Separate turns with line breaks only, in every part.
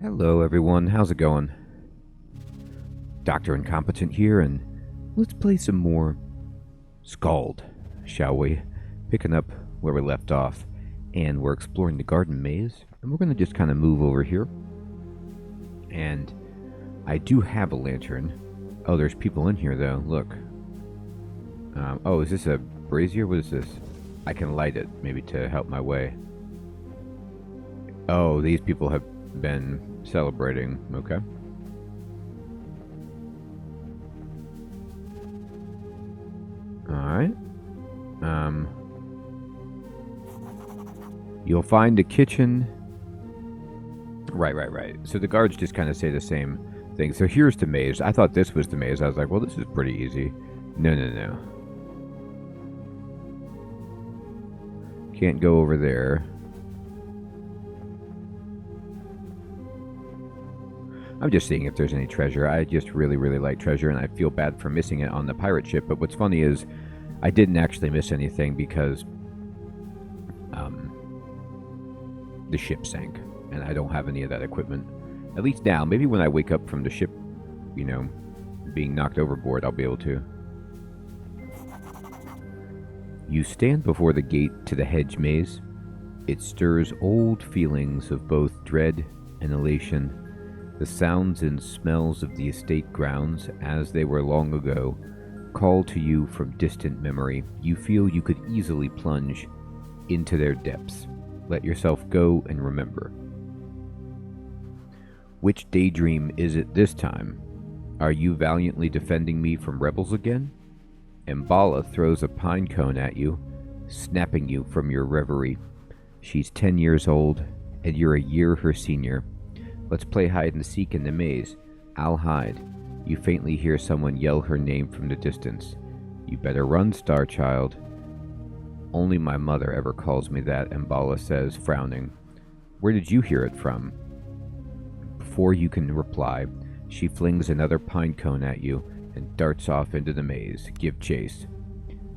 Hello everyone, how's it going? Dr. Incompetent here, and let's play some more SKALD, shall we? Picking up where we left off, and we're exploring the garden maze, and we're going to just kind of move over here. And I do have a lantern. Oh, there's people in here though, look. Oh, is this a brazier? What is this? I can light it, maybe to help my way. Oh, these people have been celebrating. Okay. Alright. You'll find a kitchen. Right. So the guards just kind of say the same thing. So here's the maze. I thought this was the maze. I was like, well, this is pretty easy. No. Can't go over there. I'm just seeing if there's any treasure. I just really like treasure, and I feel bad for missing it on the pirate ship. But what's funny is I didn't actually miss anything because the ship sank, and I don't have any of that equipment. At least now. Maybe when I wake up from the ship, you know, being knocked overboard, I'll be able to. You stand before the gate to the hedge maze. It stirs old feelings of both dread and elation. The sounds and smells of the estate grounds, as they were long ago, call to you from distant memory. You feel you could easily plunge into their depths. Let yourself go and remember. Which daydream is it this time? Are you valiantly defending me from rebels again? Mbala throws a pine cone at you, snapping you from your reverie. She's 10 years old, and you're a year her senior. Let's play hide and seek in the maze. I'll hide. You faintly hear someone yell her name from the distance. You better run, Star Child. Only my mother ever calls me that, Mbala says, frowning. Where did you hear it from? Before you can reply, she flings another pine cone at you and darts off into the maze. Give chase.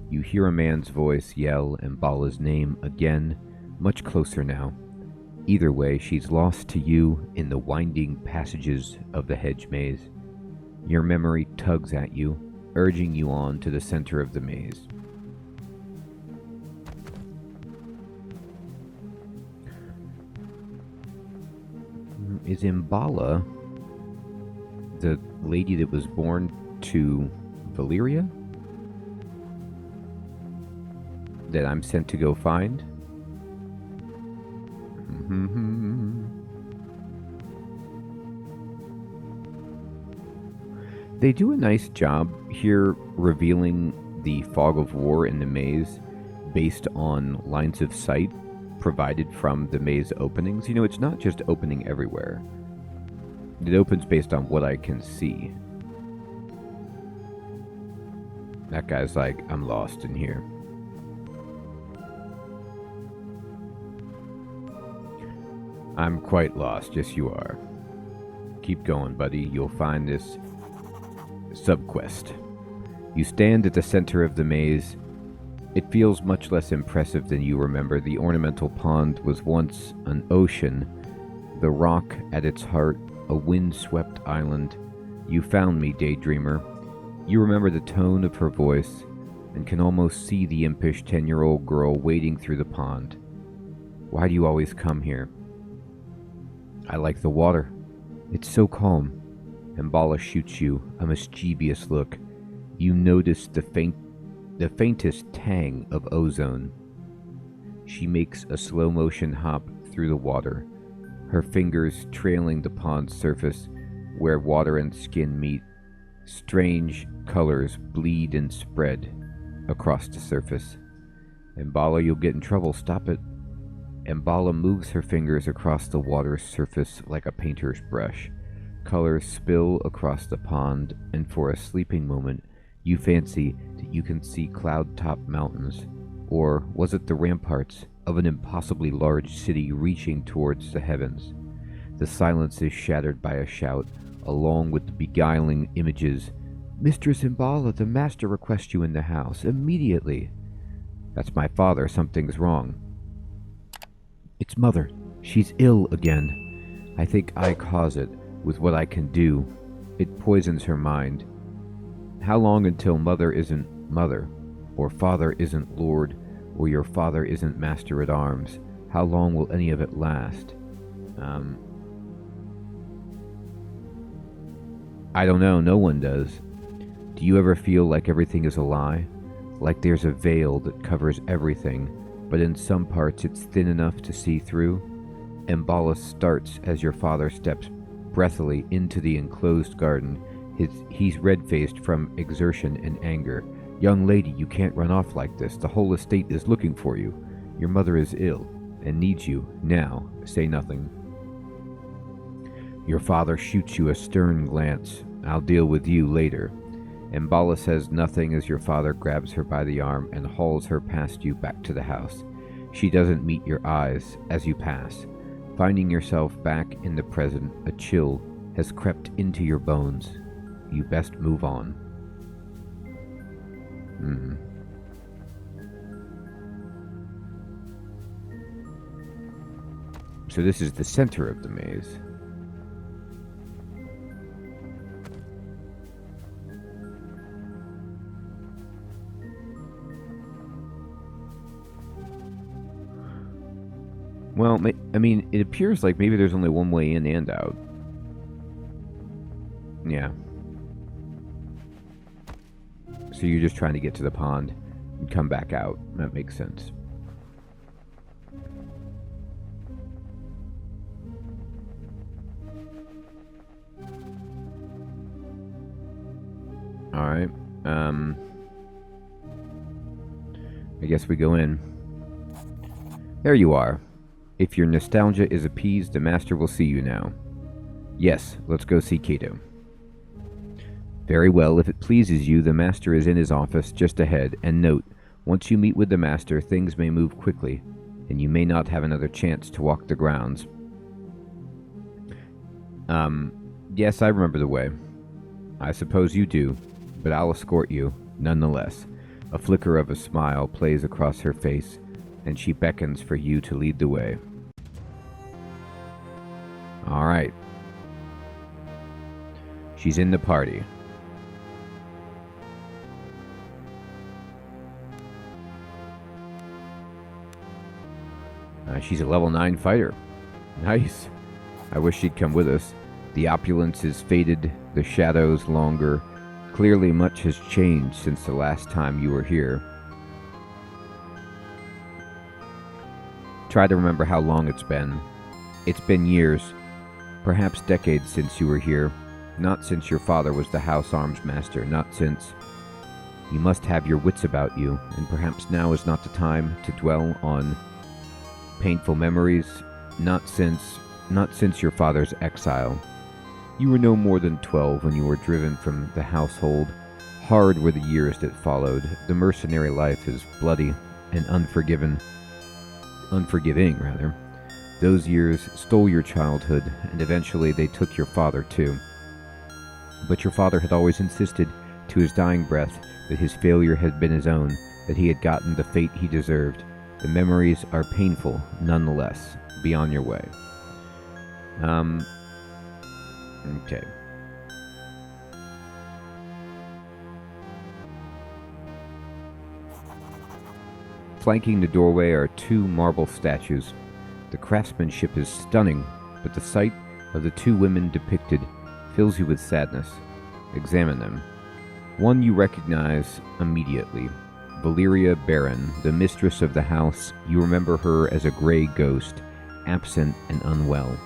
You hear a man's voice yell Mbala's name again, much closer now. Either way, she's lost to you in the winding passages of the hedge maze. Your memory tugs at you, urging you on to the center of the maze. Is Mbala the lady that was born to Valyria that I'm sent to go find? They do a nice job here revealing the fog of war in the maze based on lines of sight provided from the maze openings. You know, it's not just opening everywhere. It opens based on what I can see. That guy's like, I'm lost in here. I'm quite lost, yes you are. Keep going, buddy. You'll find this subquest. You stand at the center of the maze. It feels much less impressive than you remember. The ornamental pond was once an ocean, the rock at its heart, a wind-swept island. You found me, daydreamer. You remember the tone of her voice and can almost see the impish 10-year-old girl wading through the pond. Why do you always come here? I like the water. It's so calm. Mbala shoots you a mischievous look. You notice the faintest tang of ozone. She makes a slow-motion hop through the water, her fingers trailing the pond's surface where water and skin meet. Strange colors bleed and spread across the surface. Mbala, you'll get in trouble. Stop it. Mbala moves her fingers across the water's surface like a painter's brush. Colors spill across the pond, and for a sleeping moment, you fancy that you can see cloud-topped mountains. Or was it the ramparts of an impossibly large city reaching towards the heavens? The silence is shattered by a shout, along with the beguiling images. Mistress Mbala, the master requests you in the house, immediately. That's my father. Something's wrong. It's Mother. She's ill again. I think I cause it with what I can do. It poisons her mind. How long until mother isn't mother, or father isn't lord, or your father isn't master at arms? How long will any of it last? I don't know, no one does. Do you ever feel like everything is a lie? Like there's a veil that covers everything, but in some parts it's thin enough to see through? Embalus starts as your father steps breathily into the enclosed garden. He's red-faced from exertion and anger. Young lady, you can't run off like this. The whole estate is looking for you. Your mother is ill and needs you now. Say nothing. Your father shoots you a stern glance. I'll deal with you later. Mbala says nothing as your father grabs her by the arm and hauls her past you back to the house. She doesn't meet your eyes as you pass. Finding yourself back in the present, a chill has crept into your bones. You best move on. So this is the center of the maze. Well, I mean, it appears like maybe there's only one way in and out. Yeah. So you're just trying to get to the pond and come back out. That makes sense. Alright. I guess we go in. There you are. If your nostalgia is appeased, the master will see you now. Yes, let's go see Kato. Very well, if it pleases you, the master is in his office just ahead, and note, once you meet with the master, things may move quickly, and you may not have another chance to walk the grounds. Yes, I remember the way. I suppose you do, but I'll escort you, nonetheless. A flicker of a smile plays across her face, and she beckons for you to lead the way. All right. She's in the party. She's a level 9 fighter. Nice. I wish she'd come with us. The opulence is faded, the shadows longer. Clearly much has changed since the last time you were here. Try to remember how long it's been. It's been years, perhaps decades since you were here. Not since your father was the house arms master, not since. You must have your wits about you, and perhaps now is not the time to dwell on painful memories. Not since your father's exile. You were no more than 12 when you were driven from the household. Hard were the years that followed. The mercenary life is bloody and unforgiving. Those years stole your childhood, and eventually they took your father too. But your father had always insisted, to his dying breath, that his failure had been his own, that he had gotten the fate he deserved. The memories are painful, nonetheless. Be on your way. Okay. Flanking the doorway are 2 marble statues. The craftsmanship is stunning, but the sight of the 2 women depicted fills you with sadness. Examine them. One you recognize immediately. Valeria Baron, the mistress of the house. You remember her as a gray ghost, absent and unwell.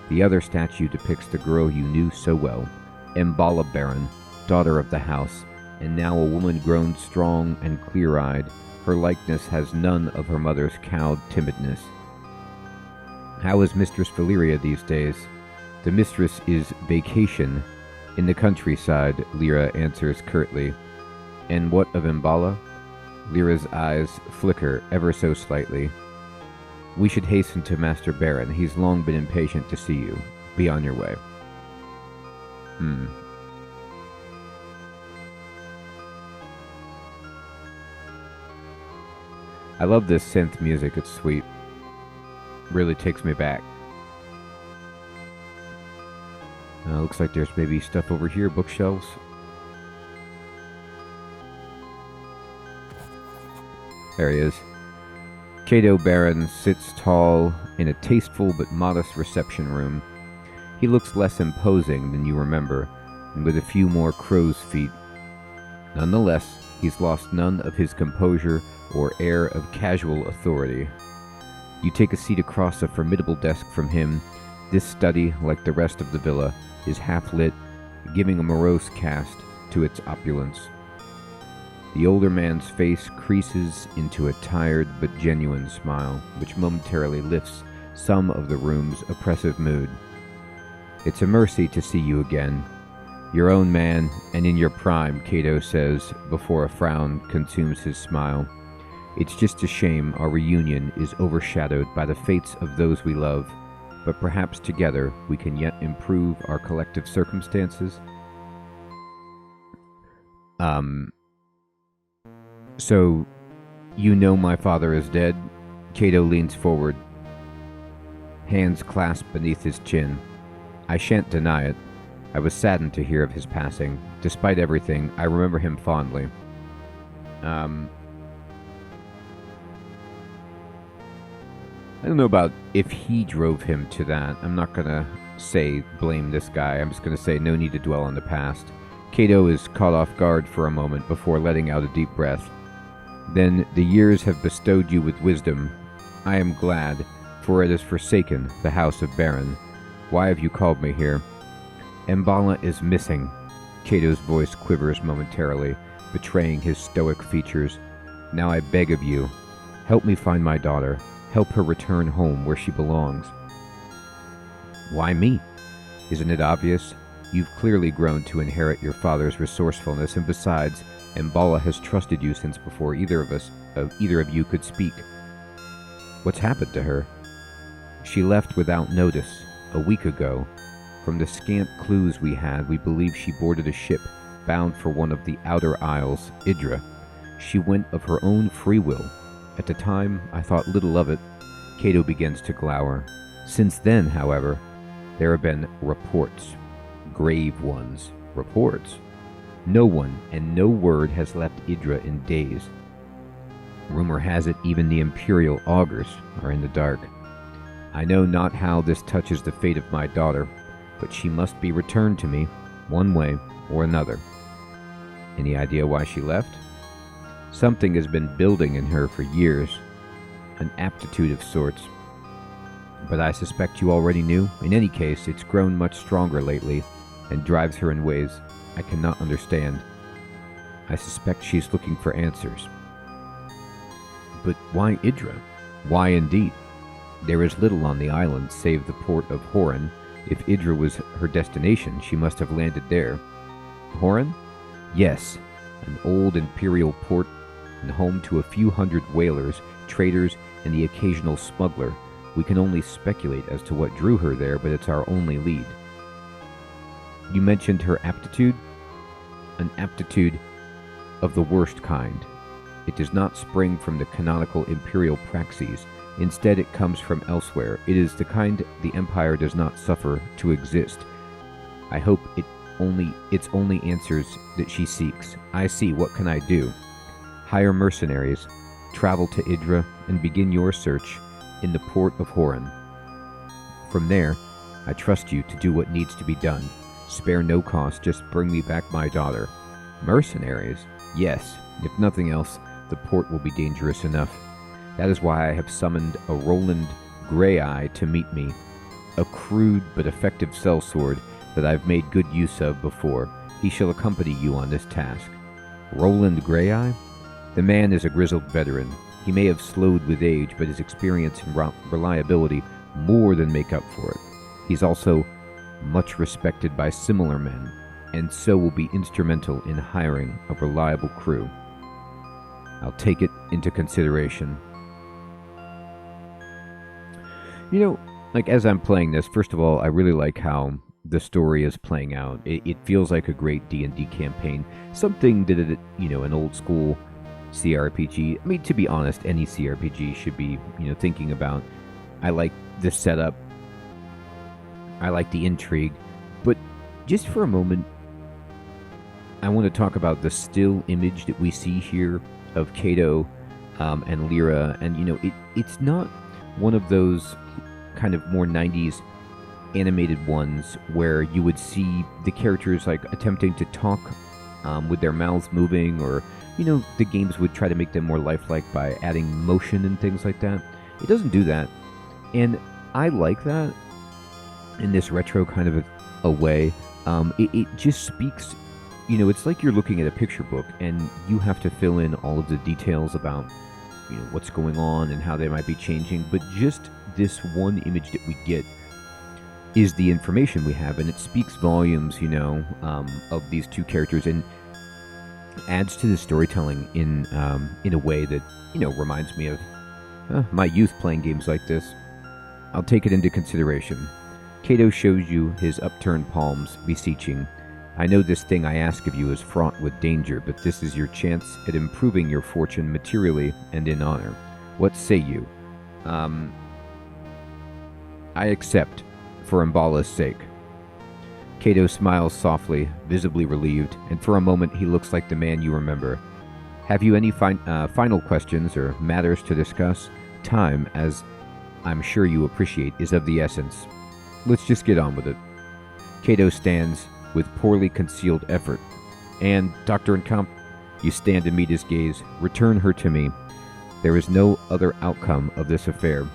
The other statue depicts the girl you knew so well, Mbala Baron, daughter of the house, and now a woman grown strong and clear-eyed. Her likeness has none of her mother's cowed timidness. How is Mistress Valeria these days? The mistress is vacation in the countryside, Lyra answers curtly. And what of Mbala? Lyra's eyes flicker ever so slightly. We should hasten to Master Baron. He's long been impatient to see you. Be on your way. I love this synth music. It's sweet. Really takes me back. Looks like there's maybe stuff over here, bookshelves. There he is. Cato Baron sits tall in a tasteful but modest reception room. He looks less imposing than you remember, and with a few more crow's feet. Nonetheless, he's lost none of his composure or air of casual authority. You take a seat across a formidable desk from him. This study, like the rest of the villa, is half-lit, giving a morose cast to its opulence. The older man's face creases into a tired but genuine smile, which momentarily lifts some of the room's oppressive mood. "It's a mercy to see you again. Your own man, and in your prime," Cato says, before a frown consumes his smile. "It's just a shame our reunion is overshadowed by the fates of those we love, but perhaps together we can yet improve our collective circumstances." So, you know my father is dead? Cato leans forward, hands clasped beneath his chin. "I shan't deny it. I was saddened to hear of his passing. Despite everything, I remember him fondly. I don't know about if he drove him to that. I'm not going to say blame this guy. I'm just going to say no need to dwell on the past." Cato is caught off guard for a moment before letting out a deep breath. "Then the years have bestowed you with wisdom. I am glad, for it has forsaken the house of Baron. Why have you called me here?" "Mbala is missing." Cato's voice quivers momentarily, betraying his stoic features. "Now I beg of you, help me find my daughter. Help her return home where she belongs." "Why me? Isn't it obvious? You've clearly grown to inherit your father's resourcefulness, and besides, Mbala has trusted you since before either of you could speak." "What's happened to her?" "She left without notice, a week ago. From the scant clues we had, we believe she boarded a ship bound for one of the outer isles, Idra. She went of her own free will. At the time, I thought little of it." Cato begins to glower. "Since then, however, there have been reports. Grave ones. Reports? No one and no word has left Idra in days. Rumor has it even the Imperial augurs are in the dark. I know not how this touches the fate of my daughter, but she must be returned to me, one way or another." "Any idea why she left?" "Something has been building in her for years, an aptitude of sorts. But I suspect you already knew. In any case, it's grown much stronger lately, and drives her in ways I cannot understand. I suspect she's looking for answers." "But why Idra?" "Why indeed? There is little on the island save the port of Horan. If Idra was her destination, she must have landed there." "Horan?" "Yes, an old imperial port and home to a few hundred whalers, traders, and the occasional smuggler. We can only speculate as to what drew her there, but it's our only lead." "You mentioned her aptitude?" "An aptitude of the worst kind. It does not spring from the canonical imperial praxis. Instead, it comes from elsewhere. It is the kind the Empire does not suffer to exist. I hope it's only answers that she seeks. I see. What can I do?" "Hire mercenaries, travel to Idra, and begin your search in the port of Horan. From there, I trust you to do what needs to be done. Spare no cost, just bring me back my daughter." "Mercenaries?" "Yes. If nothing else, the port will be dangerous enough. That is why I have summoned a Roland Grey-Eye to meet me, a crude but effective sellsword that I've made good use of before. He shall accompany you on this task." "Roland Grey-Eye?" "The man is a grizzled veteran. He may have slowed with age, but his experience and reliability more than make up for it. He's also much respected by similar men, and so will be instrumental in hiring a reliable crew. I'll take it into consideration." You know, like, as I'm playing this, first of all, I really like how the story is playing out. It feels like a great D&D campaign. Something that, an old school CRPG, I mean, to be honest, any CRPG should be, thinking about. I like the setup. I like the intrigue. But just for a moment, I want to talk about the still image that we see here of Kato and Lyra. And, you know, it's not one of those kind of more 90s animated ones where you would see the characters like attempting to talk with their mouths moving, or, you know, the games would try to make them more lifelike by adding motion and things like that. It doesn't do that. And I like that in this retro kind of a way. It just speaks, you know, it's like you're looking at a picture book and you have to fill in all of the details about, you know, what's going on and how they might be changing. But just this one image that we get is the information we have, and it speaks volumes, you know, of these two characters, and adds to the storytelling in a way that, you know, reminds me of my youth playing games like this. I'll take it into consideration. Kato shows you his upturned palms, beseeching, I know this thing I ask of you is fraught with danger, but this is your chance at improving your fortune materially and in honor. What say you? I accept, for Mbala's sake. Kato smiles softly, visibly relieved, and for a moment he looks like the man you remember. Have you any final questions or matters to discuss? Time, as I'm sure you appreciate, is of the essence. Let's just get on with it. Kato stands with poorly concealed effort. And, Dr. Incomp, you stand to meet his gaze. Return her to me. There is no other outcome of this affair.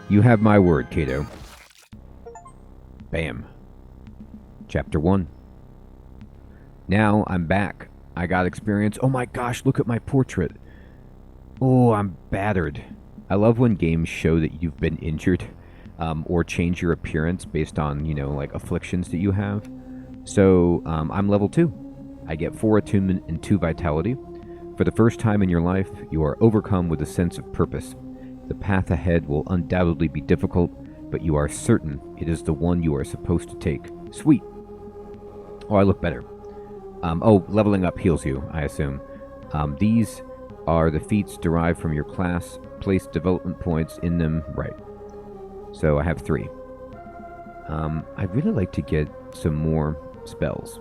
You have my word, Kato. Bam. Chapter 1. Now I'm back. I got experience. Oh my gosh, look at my portrait. Oh, I'm battered. I love when games show that you've been injured, or change your appearance based on, you know, like afflictions that you have. So, I'm level 2. I get 4 attunement and 2 vitality. For the first time in your life, you are overcome with a sense of purpose. The path ahead will undoubtedly be difficult, but you are certain it is the one you are supposed to take. Sweet. Oh, I look better. Leveling up heals you, I assume. These are the feats derived from your class. Place development points in them. Right. So I have 3. I'd really like to get some more spells.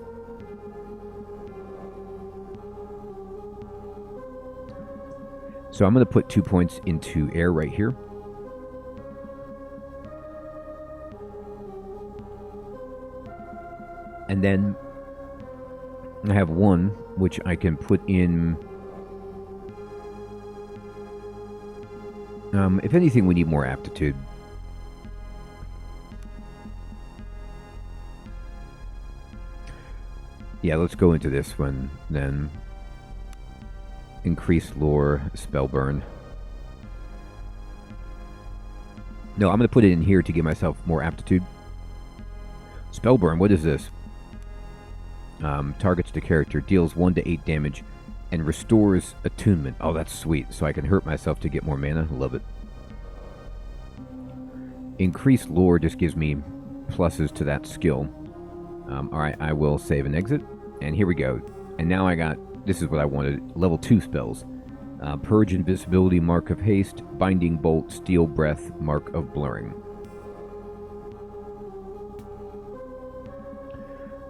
So I'm going to put 2 points into air right here. And then I have 1, which I can put in... if anything, we need more aptitude. Yeah, let's go into this one then. Increase lore, spell burn. No, I'm going to put it in here to give myself more aptitude. Spell burn, what is this? Targets the character, deals 1 to 8 damage, and restores attunement. Oh, that's sweet. So I can hurt myself to get more mana. Love it. Increased lore just gives me pluses to that skill. Alright, I will save and exit. And here we go. And now I got, this is what I wanted, level 2 spells. Purge Invisibility, Mark of Haste, Binding Bolt, Steel Breath, Mark of Blurring.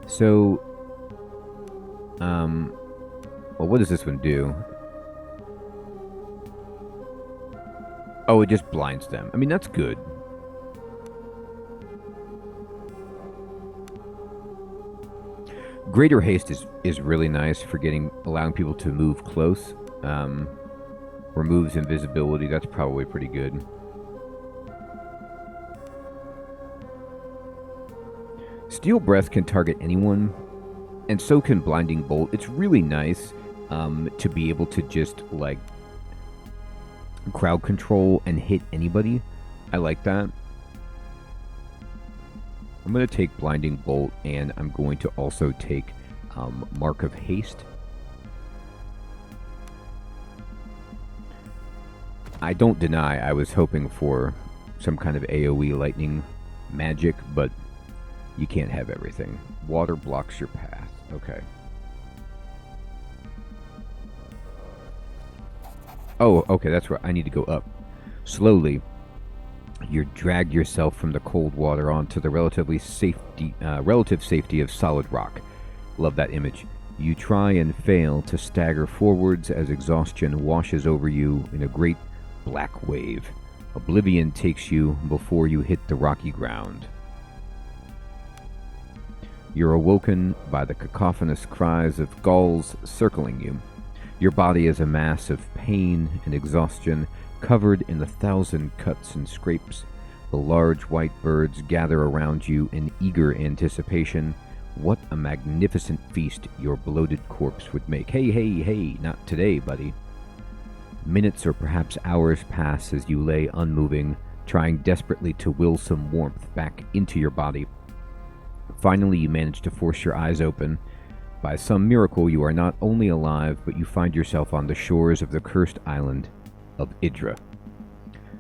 So, well, what does this one do? Oh, it just blinds them. I mean, that's good. Greater haste is really nice for allowing people to move close. Removes invisibility. That's probably pretty good. Steel Breath can target anyone, and so can Blinding Bolt. It's really nice to be able to just like crowd control and hit anybody. I like that. I'm going to take Blinding Bolt, and I'm going to also take Mark of Haste. I don't deny I was hoping for some kind of AoE lightning magic, but you can't have everything. Water blocks your path. Okay. Oh, okay, that's right. I need to go up. Slowly, You drag yourself from the cold water onto the relative safety of solid rock. Love that image. You try and fail to stagger forwards as exhaustion washes over you in a great black wave. Oblivion takes you before you hit the rocky ground. You're awoken by the cacophonous cries of gulls circling you. Your body is a mass of pain and exhaustion, covered in 1,000 cuts and scrapes. The large white birds gather around you in eager anticipation. What a magnificent feast your bloated corpse would make. Hey, hey, hey, not today, buddy. Minutes or perhaps hours pass as you lay unmoving, trying desperately to will some warmth back into your body. Finally, you manage to force your eyes open. By some miracle, you are not only alive, but you find yourself on the shores of the cursed island of Idra.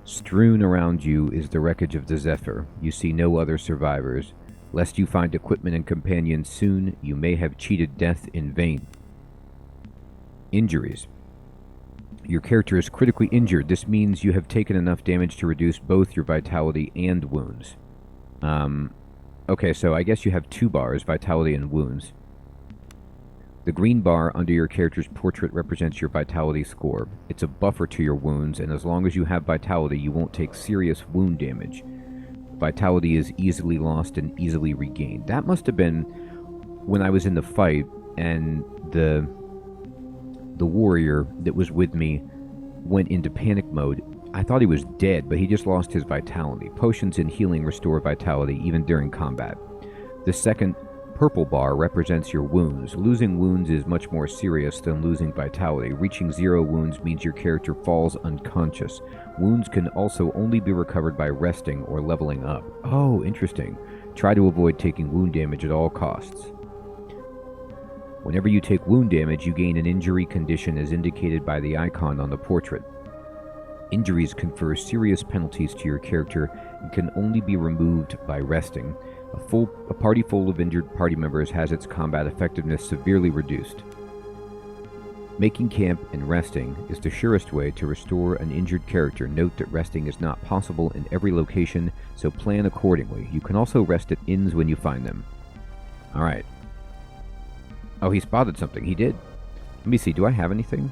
Strewn around you is the wreckage of the Zephyr. You see no other survivors. Lest you find equipment and companions soon, you may have cheated death in vain. Injuries. Your character is critically injured. This means you have taken enough damage to reduce both your vitality and wounds. Okay, so I guess you have 2 bars, vitality and wounds. The green bar under your character's portrait represents your vitality score. It's a buffer to your wounds, and as long as you have vitality, you won't take serious wound damage. Vitality is easily lost and easily regained. That must have been when I was in the fight, and the warrior that was with me went into panic mode. I thought he was dead, but he just lost his vitality. Potions and healing restore vitality even during combat. The second purple bar represents your wounds. Losing wounds is much more serious than losing vitality. Reaching 0 wounds means your character falls unconscious. Wounds can also only be recovered by resting or leveling up. Oh, interesting. Try to avoid taking wound damage at all costs. Whenever you take wound damage, you gain an injury condition as indicated by the icon on the portrait. Injuries confer serious penalties to your character and can only be removed by resting. A party full of injured party members has its combat effectiveness severely reduced. Making camp and resting is the surest way to restore an injured character. Note that resting is not possible in every location, so plan accordingly. You can also rest at inns when you find them. Alright. Oh, he spotted something. He did. Let me see. Do I have anything?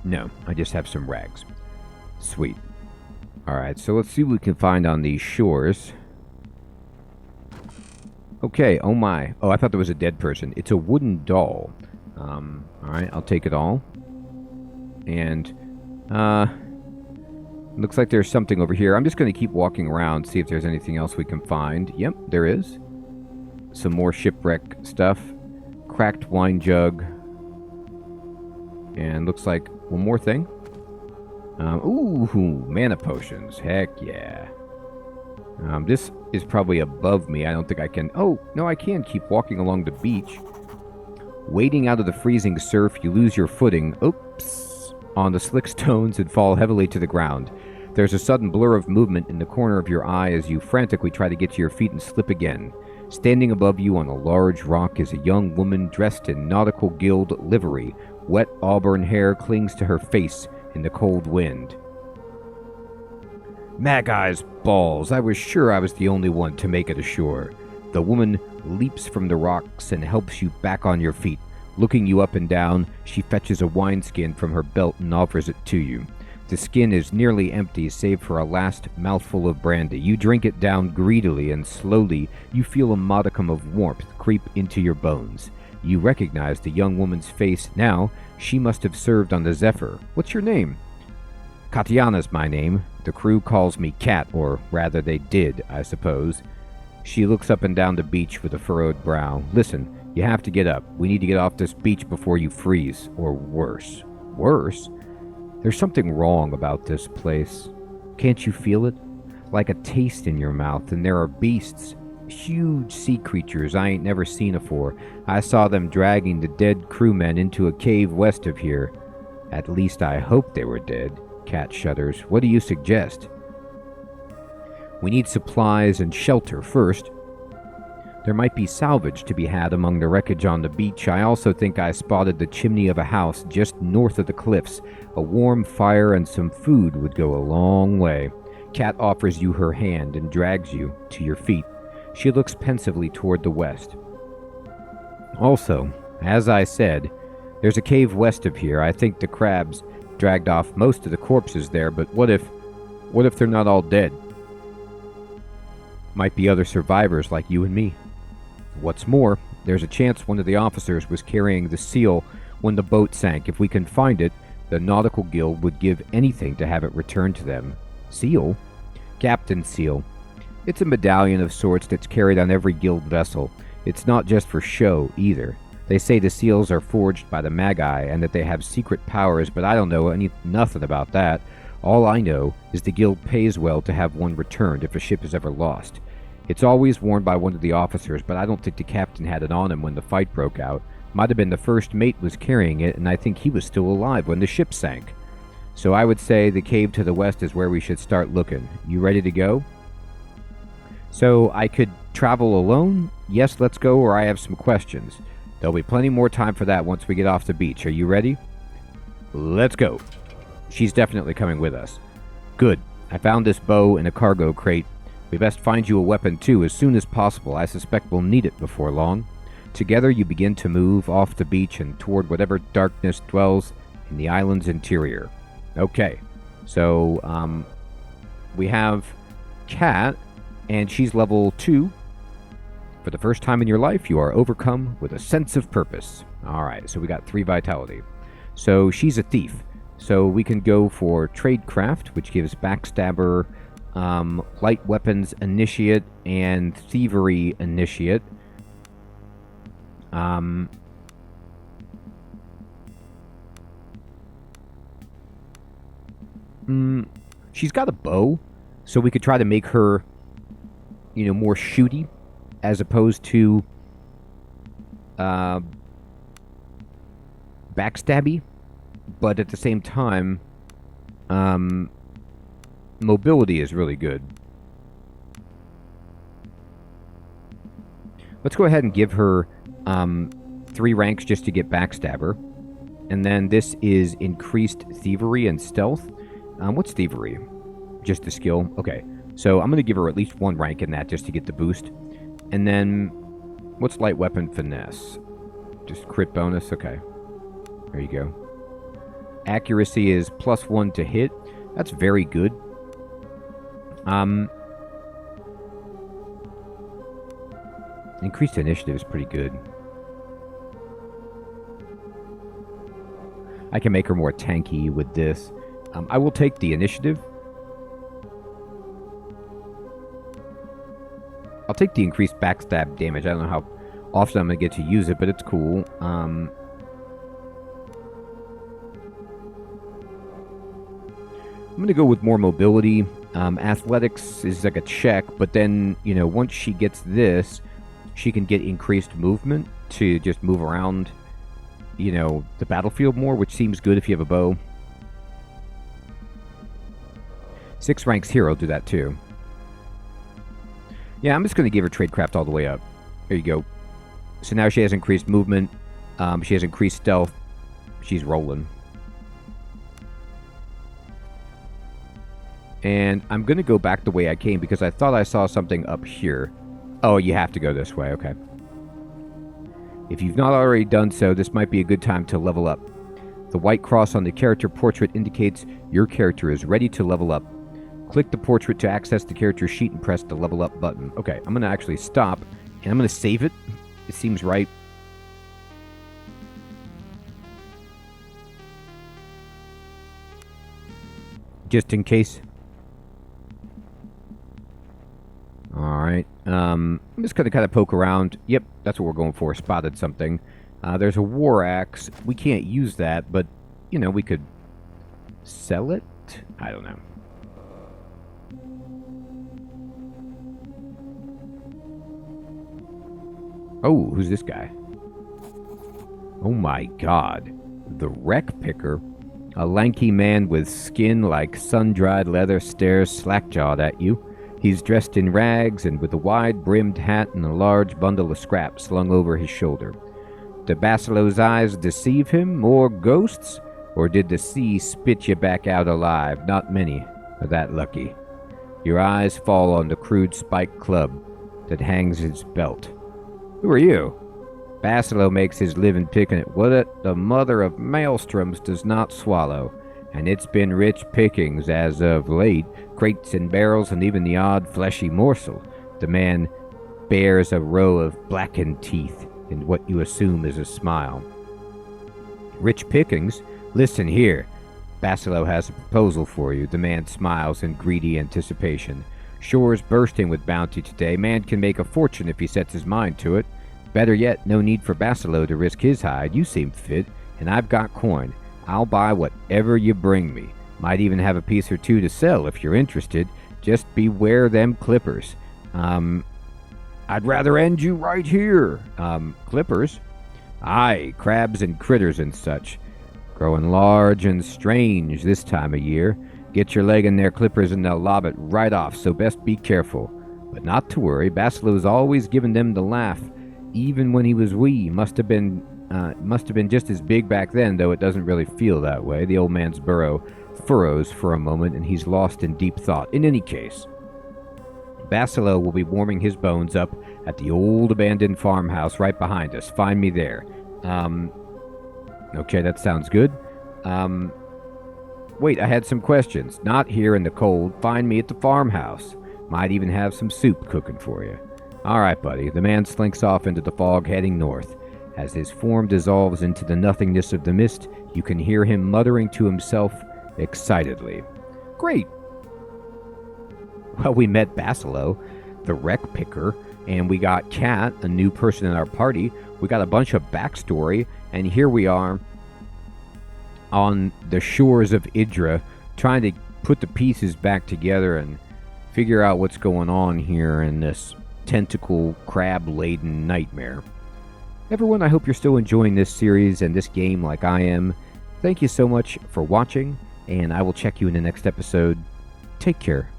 No, I just have some rags. Sweet. Alright, so let's see what we can find on these shores. Okay, oh my. Oh, I thought there was a dead person. It's a wooden doll. Alright, I'll take it all. And, looks like there's something over here. I'm just going to keep walking around, see if there's anything else we can find. Yep, there is. Some more shipwreck stuff. Cracked wine jug. And looks like one more thing. Ooh, mana potions. Heck yeah. This is probably above me. I don't think I can... Oh, no, I can keep walking along the beach. Wading out of the freezing surf, you lose your footing. Oops. On the slick stones and fall heavily to the ground. There's a sudden blur of movement in the corner of your eye as you frantically try to get to your feet and slip again. Standing above you on a large rock is a young woman dressed in nautical guild livery. Wet auburn hair clings to her face in the cold wind. Mag-Eye's balls, I was sure I was the only one to make it ashore. The woman leaps from the rocks and helps you back on your feet. Looking you up and down, she fetches a wineskin from her belt and offers it to you. The skin is nearly empty, save for a last mouthful of brandy. You drink it down greedily, and slowly you feel a modicum of warmth creep into your bones. You recognize the young woman's face now. She must have served on the Zephyr. What's your name? Katiana's my name. The crew calls me Kat, or rather they did, I suppose. She looks up and down the beach with a furrowed brow. Listen, you have to get up. We need to get off this beach before you freeze, or worse. Worse? There's something wrong about this place. Can't you feel it? Like a taste in your mouth, and there are beasts. Huge sea creatures I ain't never seen afore. I saw them dragging the dead crewmen into a cave west of here. At least I hope they were dead. Kat shudders. What do you suggest? We need supplies and shelter first. There might be salvage to be had among the wreckage on the beach. I also think I spotted the chimney of a house just north of the cliffs. A warm fire and some food would go a long way. Kat offers you her hand and drags you to your feet. She looks pensively toward the west. Also, as I said, there's a cave west of here. I think the crabs dragged off most of the corpses there, but what if they're not all dead? Might be other survivors like you and me. What's more, there's a chance one of the officers was carrying the seal when the boat sank. If we can find it, the Nautical Guild would give anything to have it returned to them. Seal? Captain's seal. It's a medallion of sorts that's carried on every guild vessel. It's not just for show, either. They say the seals are forged by the Magi and that they have secret powers, but I don't know nothing about that. All I know is the guild pays well to have one returned if a ship is ever lost. It's always worn by one of the officers, but I don't think the captain had it on him when the fight broke out. Might have been the first mate was carrying it, and I think he was still alive when the ship sank. So I would say the cave to the west is where we should start looking. You ready to go? So I could travel alone? Yes, let's go, or I have some questions. There'll be plenty more time for that once we get off the beach. Are you ready? Let's go. She's definitely coming with us. Good. I found this bow in a cargo crate. We best find you a weapon too as soon as possible. I suspect we'll need it before long. Together you begin to move off the beach and toward whatever darkness dwells in the island's interior. Okay. So, we have Kat, and she's level 2. For the first time in your life, you are overcome with a sense of purpose. Alright, so we got 3 vitality. So she's a thief. So we can go for Tradecraft, which gives Backstabber, Light Weapons Initiate, and Thievery Initiate. She's got a bow, so we could try to make her, more shooty, as opposed to backstabby. But at the same time, mobility is really good. Let's go ahead and give her 3 ranks just to get Backstabber. And then this is increased Thievery and Stealth. What's Thievery? Just the skill? Okay. So I'm going to give her at least 1 rank in that just to get the boost. And then, what's Light Weapon Finesse? Just crit bonus? Okay. There you go. Accuracy is +1 to hit. That's very good. Increased initiative is pretty good. I can make her more tanky with this. I will take the initiative. I'll take the increased backstab damage. I don't know how often I'm going to get to use it, but it's cool. I'm going to go with more mobility. Athletics is like a check, but then, once she gets this, she can get increased movement to just move around, the battlefield more, which seems good if you have a bow. 6 ranks hero do that too. Yeah, I'm just going to give her Tradecraft all the way up. There you go. So now she has increased movement. She has increased stealth. She's rolling. And I'm going to go back the way I came because I thought I saw something up here. Oh, you have to go this way. Okay. If you've not already done so, this might be a good time to level up. The white cross on the character portrait indicates your character is ready to level up. Click the portrait to access the character sheet and press the level up button. Okay, I'm going to actually stop, and I'm going to save it. It seems right. Just in case. Alright, I'm just going to kind of poke around. Yep, that's what we're going for. Spotted something. There's a war axe. We can't use that, but, we could sell it? I don't know. Oh, who's this guy? Oh my god. The Wreck Picker. A lanky man with skin like sun-dried leather stares slack-jawed at you. He's dressed in rags and with a wide-brimmed hat and a large bundle of scraps slung over his shoulder. Do Basilo's eyes deceive him? More ghosts? Or did the sea spit you back out alive? Not many are that lucky. Your eyes fall on the crude spiked club that hangs his belt. Who are you? Basilo makes his living picking at what the mother of maelstroms does not swallow, and it's been rich pickings as of late, crates and barrels and even the odd fleshy morsel. The man bears a row of blackened teeth and what you assume is a smile. Rich pickings? Listen here. Basilo has a proposal for you. The man smiles in greedy anticipation. Shore's bursting with bounty today. Man can make a fortune if he sets his mind to it. Better yet, no need for Basilo to risk his hide. You seem fit, and I've got coin. I'll buy whatever you bring me. Might even have a piece or two to sell if you're interested. Just beware them clippers. I'd rather end you right here. Clippers? Aye, crabs and critters and such. Growing large and strange this time of year. Get your leg in their clippers and they'll lob it right off, so best be careful. But not to worry, Basilo's always given them the laugh, even when he was wee. Must have been just as big back then, though it doesn't really feel that way. The old man's burrow furrows for a moment, and he's lost in deep thought. In any case, Basilo will be warming his bones up at the old abandoned farmhouse right behind us. Find me there. Okay, that sounds good. Wait, I had some questions. Not here in the cold. Find me at the farmhouse. Might even have some soup cooking for you. All right, buddy. The man slinks off into the fog, heading north. As his form dissolves into the nothingness of the mist, you can hear him muttering to himself excitedly. Great. Well, we met Basilo, the wreck picker, and we got Kat, a new person in our party. We got a bunch of backstory, and here we are on the shores of Idra, trying to put the pieces back together and figure out what's going on here in this tentacle crab-laden nightmare. Everyone, I hope you're still enjoying this series and this game like I am. Thank you so much for watching, and I will check you in the next episode. Take care.